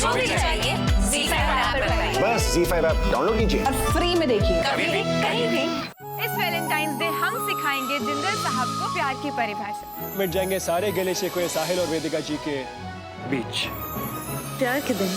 जो भी चाहिए ZEE5 ऐप पर पाइए। बस ZEE5 ऐप डाउनलोड कीजिए और फ्री में देखिए कभी भी कहीं भी। इस वैलेंटाइंस डे हम सिखाएंगे जिंदल साहब को प्यार की परिभाषा। मिट जाएंगे सारे गिले शिकवे साहिल और वेदिका जी के बीच। प्यार के दिन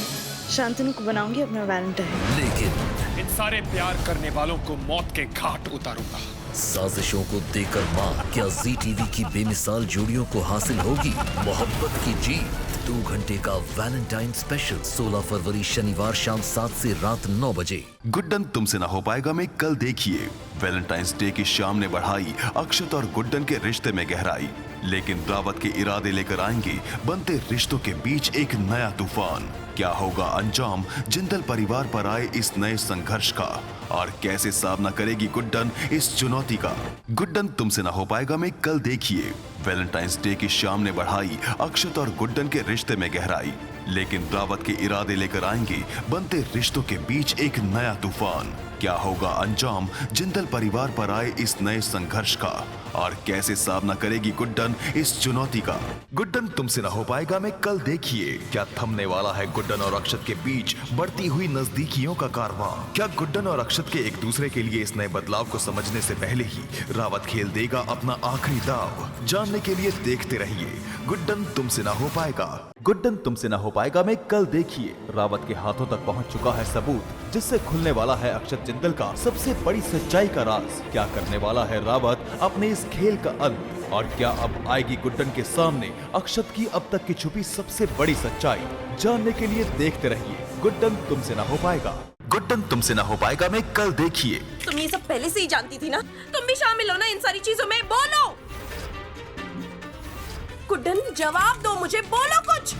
शांतनु को बनाऊंगी अपना वैलेंटाइन। लेकिन इन सारे प्यार करने वालों को मौत के घाट उतारूंगा। साजिशों को देकर मार, क्या जी टीवी की बेमिसाल जोड़ियों को हासिल होगी मोहब्बत की जीत? 2 घंटे का वैलेंटाइन स्पेशल 16 फरवरी शनिवार शाम 7 से रात 9 बजे। गुड्डन तुमसे ना हो पाएगा में कल देखिए। वैलेंटाइंस डे की शाम ने बढ़ाई अक्षत और गुड्डन के रिश्ते में गहराई, लेकिन रावत के इरादे लेकर आएंगे बनते रिश्तों के बीच एक नया तूफान। क्या होगा अंजाम जिंदल परिवार पर आए इस नए संघर्ष का, और कैसे सामना करेगी गुड्डन इस चुनौती का? गुड्डन तुमसे ना हो पाएगा में कल देखिए। वैलेंटाइंस डे की शाम ने बढ़ाई अक्षत और गुड्डन के रिश्ते में गहराई, लेकिन रावत के इरादे लेकर आएंगे बनते रिश्तों के बीच एक नया तूफान। क्या होगा अंजाम जिंदल परिवार पर आए इस नए संघर्ष का, और कैसे सामना करेगी गुड्डन इस चुनौती का? गुड्डन तुमसे ना हो पाएगा में कल देखिए। क्या थमने वाला है गुड्डन और अक्षत के बीच बढ़ती हुई नजदीकियों का कारवां? क्या गुड्डन और अक्षत के एक दूसरे के लिए इस नए बदलाव को समझने से पहले ही रावत खेल देगा अपना आखिरी दाव? जानने के लिए देखते रहिए गुड्डन तुमसे ना हो पाएगा। गुड्डन तुमसे ना हो पाएगा में कल देखिए। रावत के हाथों तक पहुंच चुका है सबूत, जिससे खुलने वाला है अक्षत जिंदल का सबसे बड़ी सच्चाई का राज। क्या करने वाला है रावत अपने इस खेल का अंत, और क्या अब आएगी गुड्डन के सामने अक्षत की अब तक की छुपी सबसे बड़ी सच्चाई? जानने के लिए देखते रहिए गुड्डन तुमसे ना हो पाएगा। गुड्डन तुमसे ना हो पाएगा में कल देखिए। तुम ये सब पहले से ही जानती थी ना, तुम भी शामिल हो ना इन सारी चीजों में। बोलो गुड्डन, जवाब दो मुझे, बोलो कुछ।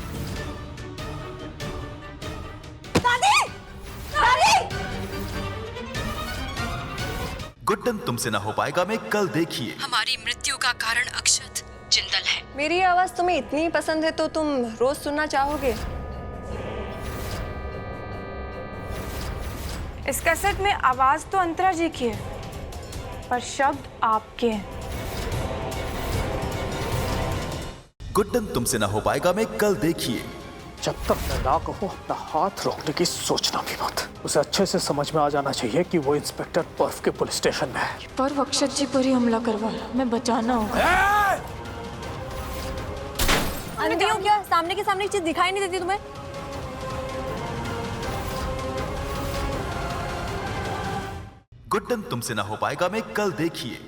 दादी, दादी। गुड्डन तुमसे ना हो पाएगा में कल देखिए। हमारी मृत्यु का कारण अक्षत जिंदल है। मेरी आवाज तुम्हें इतनी पसंद है तो तुम रोज सुनना चाहोगे? इस कैसेट में आवाज तो अंतरा जी की है, पर शब्द आपके हैं। गुड्डन तुमसे ना हो पाएगा में कल देखिए। जब तक मैं ना कहूँ अपना हाथ रोकने की सोचना भी मत। उसे अच्छे से समझ में आ जाना चाहिए कि वो इंस्पेक्टर पर्व के पुलिस स्टेशन में है। पर अक्षत जी पर ही हमला करवा, मैं बचाना होगा। अरे क्यों, क्या सामने के सामने चीज दिखाई नहीं देती तुम्हें? गुड्डन तुमसे ना हो पाएगा में कल देखिए।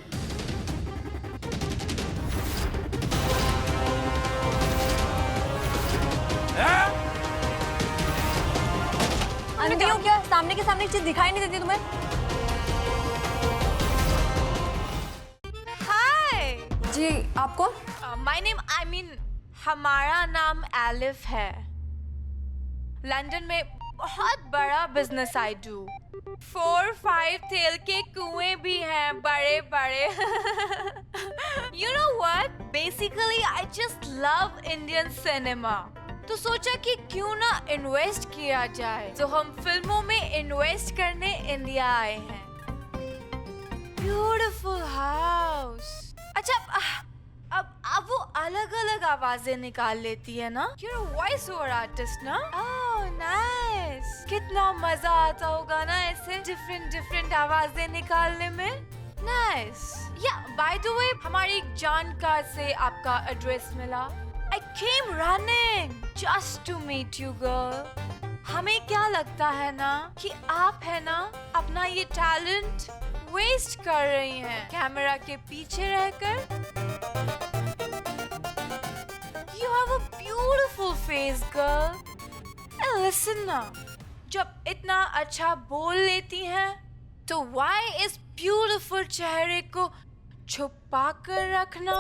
अरे क्यों, क्या सामने के सामने चीज दिखाई नहीं देती तुम्हें? हाय जी, आपको? माय नेम हमारा नाम एलिफ है। लंदन में बहुत बड़ा बिजनेस आई डू। 4-5 तेल के कुएं भी हैं, बड़े बड़े। You know what? Basically, I just love Indian cinema. तो सोचा कि क्यों ना इन्वेस्ट किया जाए, तो हम फिल्मों में इन्वेस्ट करने इंडिया आए हैं। Beautiful house. अच्छा, अब वो अलग अलग आवाजें निकाल लेती है ना? You're a voice over artist ना? Oh, nice. कितना मजा आता होगा ना ऐसे डिफरेंट आवाजें निकालने में? Nice. Yeah, by the way, हमारी एक जानकार से आपका एड्रेस मिला। I came running just to meet you, girl. हमें क्या लगता है ना कि आप है ना अपना ये टैलेंट वेस्ट कर रही हैं कैमरा के पीछे रहकर। You have a beautiful face, girl. And listen ना, जब इतना अच्छा बोल लेती हैं, तो why इस beautiful चेहरे को छुपा कर रखना?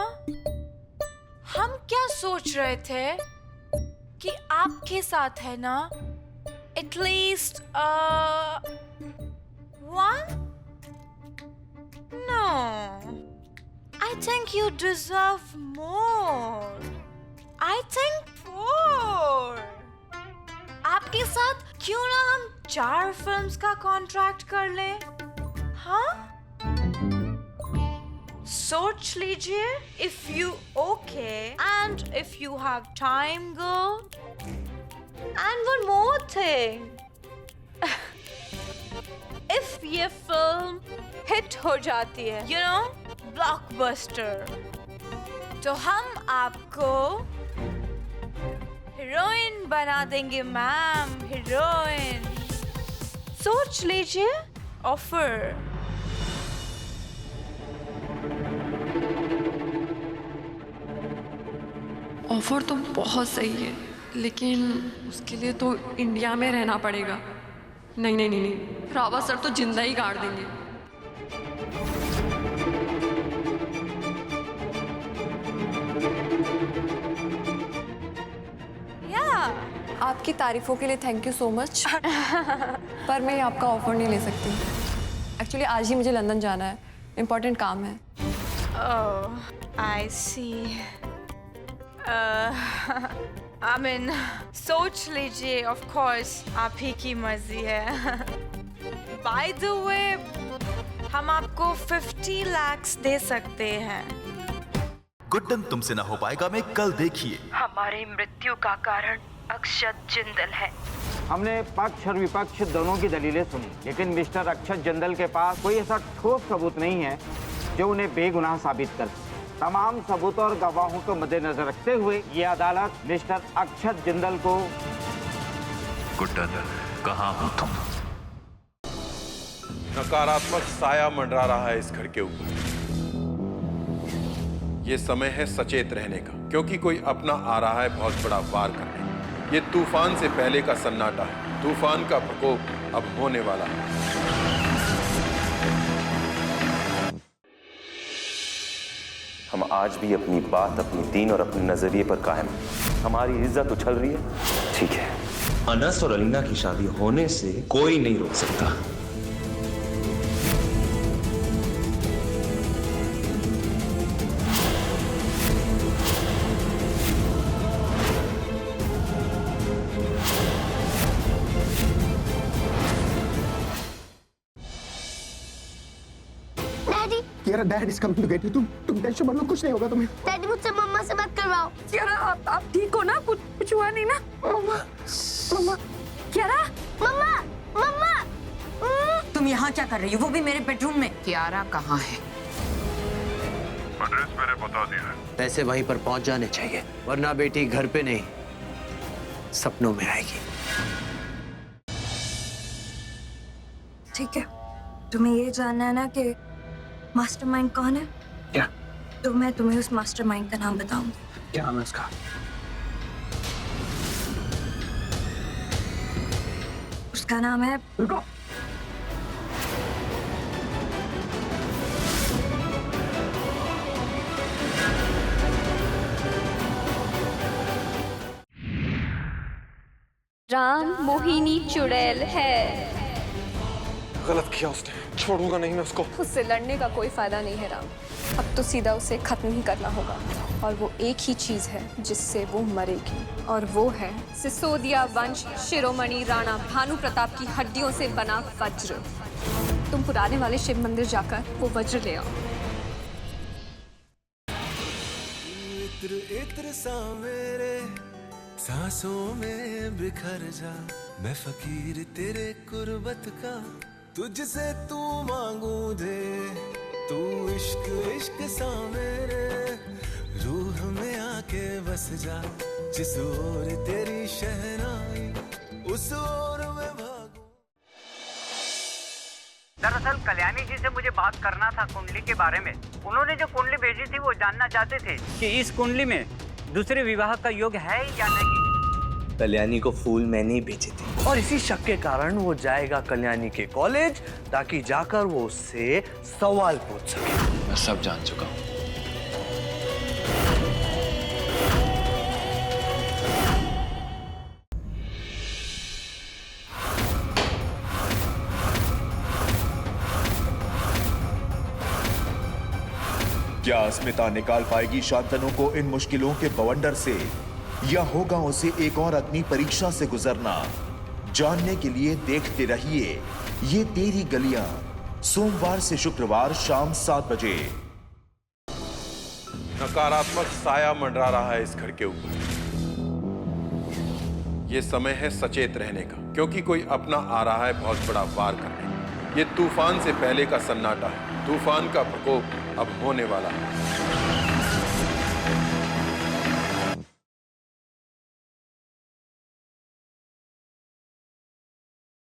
हम क्या सोच रहे थे कि आपके साथ है ना at least one? No, I think you deserve more. I think 4. आपके साथ क्यों ना हम 4 फिल्म्स का कॉन्ट्रैक्ट कर लें? हाँ? सोच लीजिए, if you okay and if you have time, girl. And one more thing. If ये फिल्म हिट हो जाती है, यू नो, ब्लॉकबस्टर, तो हम आपको हीरोइन बना देंगे मैम, हीरोइन। सोच लीजिए ऑफर। ऑफर तो बहुत सही है, लेकिन उसके लिए तो इंडिया में रहना पड़ेगा। नहीं नहीं नहीं नहीं, रावत सर तो जिंदा ही गाड़ देंगे। आपकी तारीफों के लिए थैंक यू सो मच। पर मैं आपका ऑफर नहीं ले सकती। एक्चुअली आज ही मुझे लंदन जाना है, इम्पोर्टेंट काम है। ओह आई सी। आई मीन सोच लीजिए, ऑफ कोर्स आप ही की मर्जी है। बाय द वे, हम आपको 50 लाख दे सकते हैं। गुड्डन तुमसे ना हो पाएगा में कल देखिए। हमारी मृत्यु का कारण अक्षत जिंदल है। हमने पक्ष और विपक्ष दोनों की दलीलें सुनी, लेकिन मिस्टर अक्षत जिंदल के पास कोई ऐसा ठोस सबूत नहीं है जो उन्हें बेगुनाह साबित कर सके। तमाम सबूतों और गवाहों को मद्देनजर रखते हुए ये अदालत मिस्टर अक्षत जिंदल को। गुड्डन, कहाँ हो तुम? नकारात्मक साया मंडरा रहा है इस घर के ऊपर। ये समय है सचेत रहने का, क्योंकि कोई अपना आ रहा है बहुत बड़ा वार करने। ये तूफान से पहले का सन्नाटा है। तूफान का प्रकोप अब होने वाला है। हम आज भी अपनी बात, अपनी दीन और अपने नजरिए पर कायम हैं। हमारी इज्जत उछल रही है, ठीक है। अनस और अलीना की शादी होने से कोई नहीं रोक सकता। Dad is coming to get you. तुम टेंशन मत लो, कुछ नहीं होगा तुम्हें। डैडी मुझसे मम्मा से बात करवाओ। कियारा, आप ठीक हो ना? कुछ हुआ नहीं ना? मम्मा कियारा, मम्मा तुम यहाँ क्या कर रही हो? वो भी मेरे बेडरूम में। कियारा कहाँ है? एड्रेस मैंने बता दिया है। पैसे वहीं पर पहुंच जाने चाहिए, वरना बेटी घर पे नहीं सपनों में आएगी। ठीक है, तुम्हें ये जानना है ना कि मास्टरमाइंड कौन है? क्या? तो मैं तुम्हें उस मास्टरमाइंड का नाम बताऊंगी। क्या नाम है उसका? उसका नाम है राम मोहिनी चुड़ैल है। गलत किया उसने, छोड़ूंगा नहीं मैं उसको। उससे लड़ने का कोई फायदा नहीं है राम। अब तो सीधा उसे खत्म ही करना होगा, और वो एक ही चीज है जिससे वो मरेगी, और वो है सिसोदिया वंश शिरोमणि राणा भानु प्रताप की हड्डियों से बना वज्र। तुम पुराने वाले शिव मंदिर जाकर वो वज्र ले आओ। इत्र इत्र सा मेरे सांसों में बिखर जा, मैं फकीर तेरे कुर्बत का, तुझसे तू मांगू दे, तू इश्क इश्क सा मेरे रूह में आके बस जा, जिस ओर तेरी शहनाई उस ओर में भागू। दरअसल कल्याणी जी से मुझे बात करना था कुंडली के बारे में। उन्होंने जो कुंडली भेजी थी वो जानना चाहते थे कि इस कुंडली में दूसरे विवाह का योग है या नहीं। कल्याणी को फूल मैंने ही भेजे थे, और इसी शक के कारण वो जाएगा कल्याणी के कॉलेज, ताकि जाकर वो उससे सवाल पूछ सके। मैं सब जान चुका हूँ। क्या अस्मिता निकाल पाएगी शांतनु को इन मुश्किलों के बवंडर से, या होगा उसे एक और अग्नि परीक्षा से गुजरना? जानने के लिए देखते रहिए ये तेरी गलियां, सोमवार से शुक्रवार शाम 7 बजे। नकारात्मक साया मंडरा रहा है इस घर के ऊपर। ये समय है सचेत रहने का, क्योंकि कोई अपना आ रहा है बहुत बड़ा वार करने। ये तूफान से पहले का सन्नाटा है। तूफान का प्रकोप अब होने वाला है।